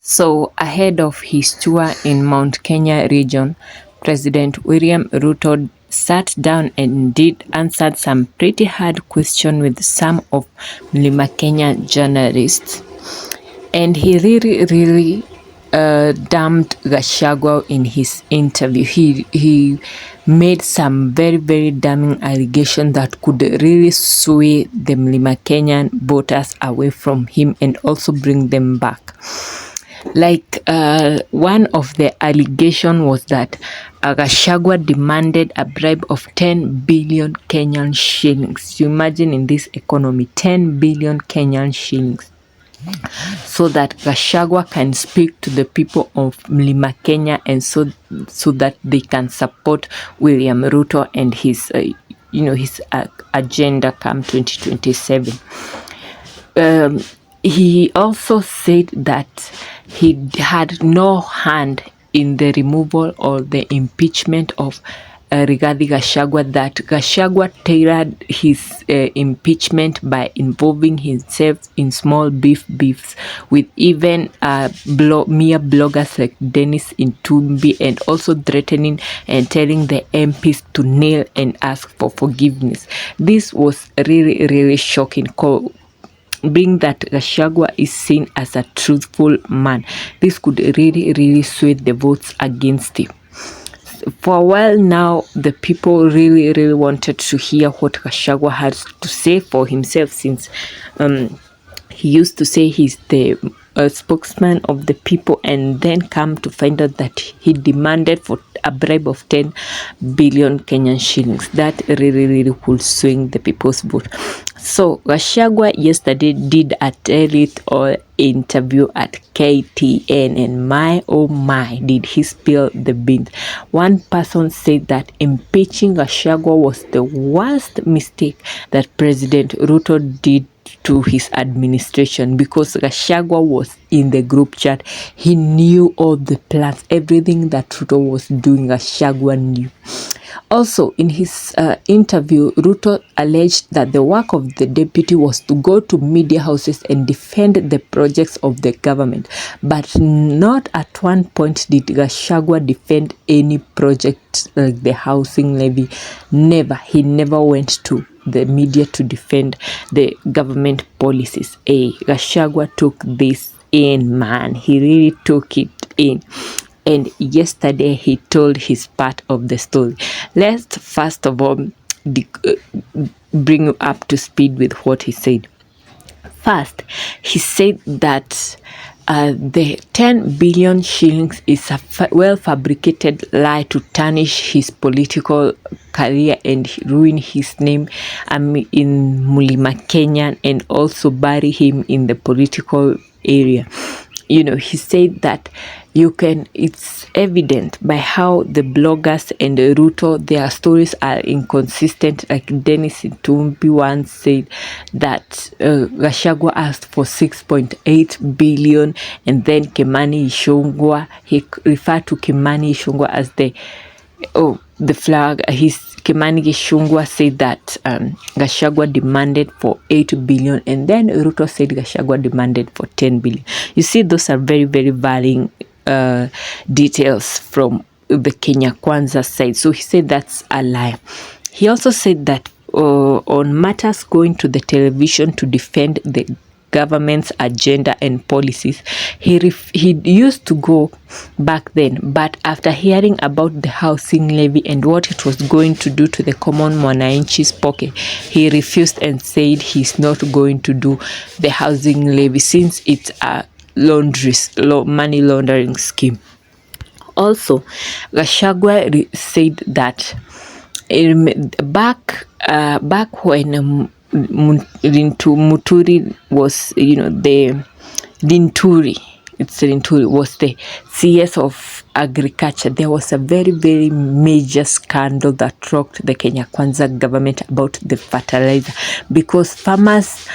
So, ahead of his tour in Mount Kenya region, President William Ruto sat down and answered some pretty hard questions with some of Mlima Kenya journalists. And he really damned Gachagua in his interview. He made some very damning allegations that could really sway the Mlima Kenyan voters away from him and also bring them back. Like one of the allegation was that Gachagua demanded a bribe of 10 billion Kenyan shillings. You imagine in this economy, 10 billion Kenyan shillings, so that Gachagua can speak to the people of Mlima Kenya and so that they can support William Ruto and his agenda come 2027. He also said that he had no hand in the removal or the impeachment of Rigathi Gachagua, that Gachagua tailored his impeachment by involving himself in small beefs with even mere bloggers like Dennis Intumbi, and also threatening and telling the MPs to kneel and ask for forgiveness. This was really shocking. Being that Gachagua is seen as a truthful man, this could really sway the votes against him. For a while now, the people really wanted to hear what Gachagua had to say for himself, since he used to say he's the spokesman of the people, and then come to find out that he demanded for a bribe of 10 billion Kenyan shillings. That really would swing the people's vote. So Gachagua yesterday did a tell it all interview at KTN, and my oh my, did he spill the beans. One person said that impeaching Gachagua was the worst mistake that President Ruto did to his administration, because Gachagua was in the group chat. He knew all the plans, everything that Ruto was doing, Gachagua knew. Also, in his interview, Ruto alleged that the work of the deputy was to go to media houses and defend the projects of the government, but not at one point did Gachagua defend any project like the housing levy. Never. He never went to the media to defend the government policies. Gachagua took this in, man. He really took it in. And yesterday he told his part of the story. Let's first of all bring you up to speed with what he said. First, he said that the 10 billion shillings is a well-fabricated lie to tarnish his political career and ruin his name in Mlima Kenya, and also bury him in the political area. He said that it's evident by how the bloggers and Ruto, their stories are inconsistent. Like Dennis Intumbi once said that Gachagua asked for 6.8 billion, and then Kimani Ichung'wah, he referred to Kimani Ichung'wah as the flag. Kimani Ichung'wah said that Gachagua demanded for 8 billion, and then Ruto said Gachagua demanded for 10 billion. You see, those are very varying details from the Kenya Kwanza side. So he said that's a lie. He also said that on matters going to the television to defend the government's agenda and policies, he used to go back then, but after hearing about the housing levy and what it was going to do to the common mwananchi's pocket, he refused and said he's not going to do the housing levy since it's a money laundering scheme. Also, Gachagua said that back when Muturi was, the Linturi was the CS of agriculture, there was a very major scandal that rocked the Kenya Kwanza government about the fertilizer, because farmers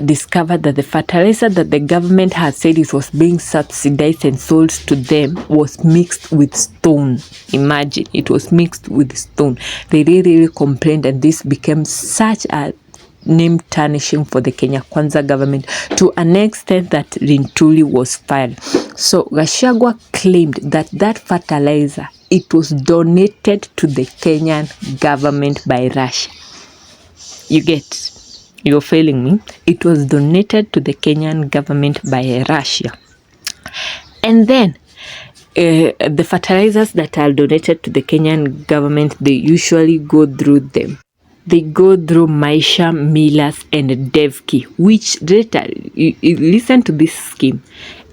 discovered that the fertilizer that the government had said it was being subsidized and sold to them was mixed with stone. Imagine, it was mixed with stone. They really complained, and this became such a name tarnishing for the Kenya Kwanza government to an extent that Linturi was fired. So Gachagua claimed that that fertilizer, it was donated to the Kenyan government by Russia. You get, you're failing me. It was donated to the Kenyan government by Russia. And then the fertilizers that are donated to the Kenyan government, they usually go through them. They go through Maisha, Millers, and Devki, which later, you listen to this scheme.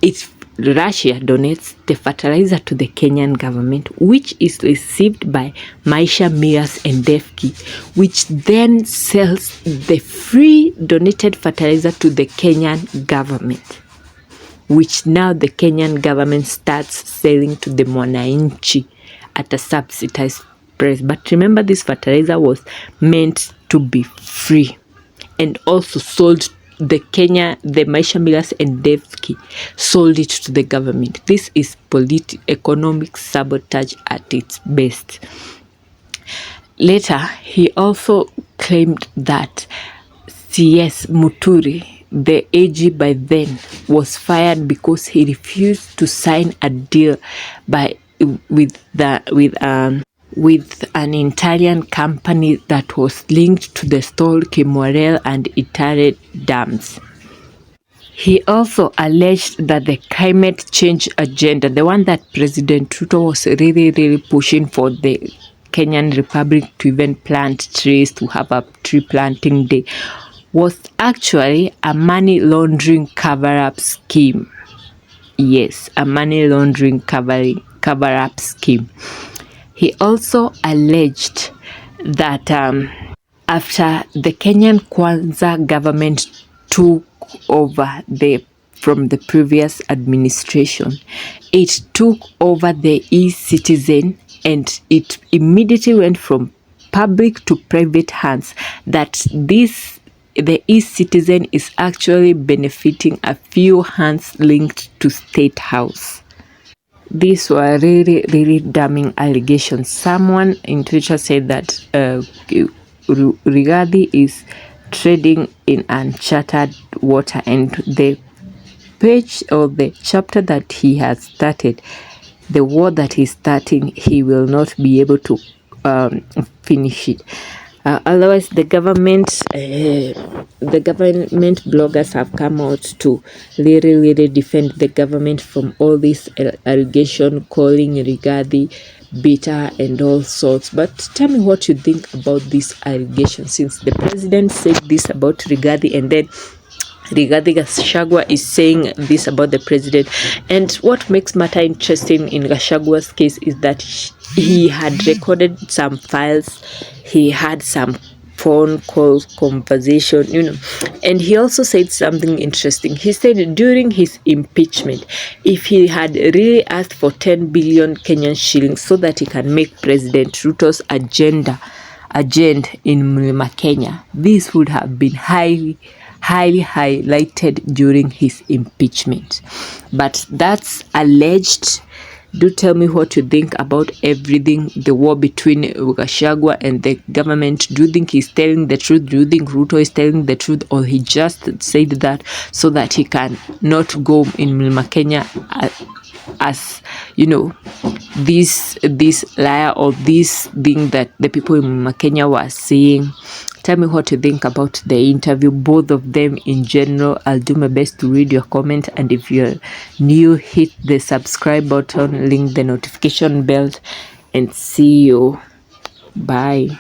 It's Russia donates the fertilizer to the Kenyan government, which is received by Maisha, Millers, and Devki, which then sells the free donated fertilizer to the Kenyan government, which now the Kenyan government starts selling to the Mwananchi at a subsidized price. But remember, this fertilizer was meant to be free and also sold the Maisha, Millers, and Devki sold it to the government. This is economic sabotage at its best. Later, he also claimed that CS Muturi, the AG by then, was fired because he refused to sign a deal with an Italian company that was linked to the stalled Kimorel and Itare dams. He also alleged that the climate change agenda, the one that President Ruto was really pushing for the Kenyan Republic to even plant trees, to have a tree planting day, was actually a money laundering cover-up scheme. Yes, a money laundering cover-up scheme. He also alleged that after the Kenyan Kwanza government took over from the previous administration, it took over the e-citizen and it immediately went from public to private hands, that the e-citizen is actually benefiting a few hands linked to State House. These were really damning allegations. Someone in Twitter said that Rigathi is trading in uncharted water, and the page or the chapter that he has started, the war that he's starting, he will not be able to finish it. Otherwise, the government bloggers have come out to really defend the government from all this allegation, calling Rigathi bitter and all sorts. But tell me what you think about this allegation, since the president said this about Rigathi, and then Rigathi Gachagua is saying this about the president. And what makes matter interesting in Gachagua's case is that he had recorded some files, he had some phone calls, conversation, and he also said something interesting. He said during his impeachment, if he had really asked for 10 billion Kenyan shillings so that he can make President Ruto's agenda in Mlima Kenya, this would have been highly highlighted during his impeachment. But that's alleged. Do tell me what you think about everything, the war between Gachagua and the government. Do you think he's telling the truth? Do you think Ruto is telling the truth, or he just said that so that he can not go in Mlima Kenya as this liar, or this thing that the people in Mlima Kenya were saying? Tell me what you think about the interview, both of them in general. I'll do my best to read your comment, and if you're new, hit the subscribe button, link the notification bell, and see you. Bye.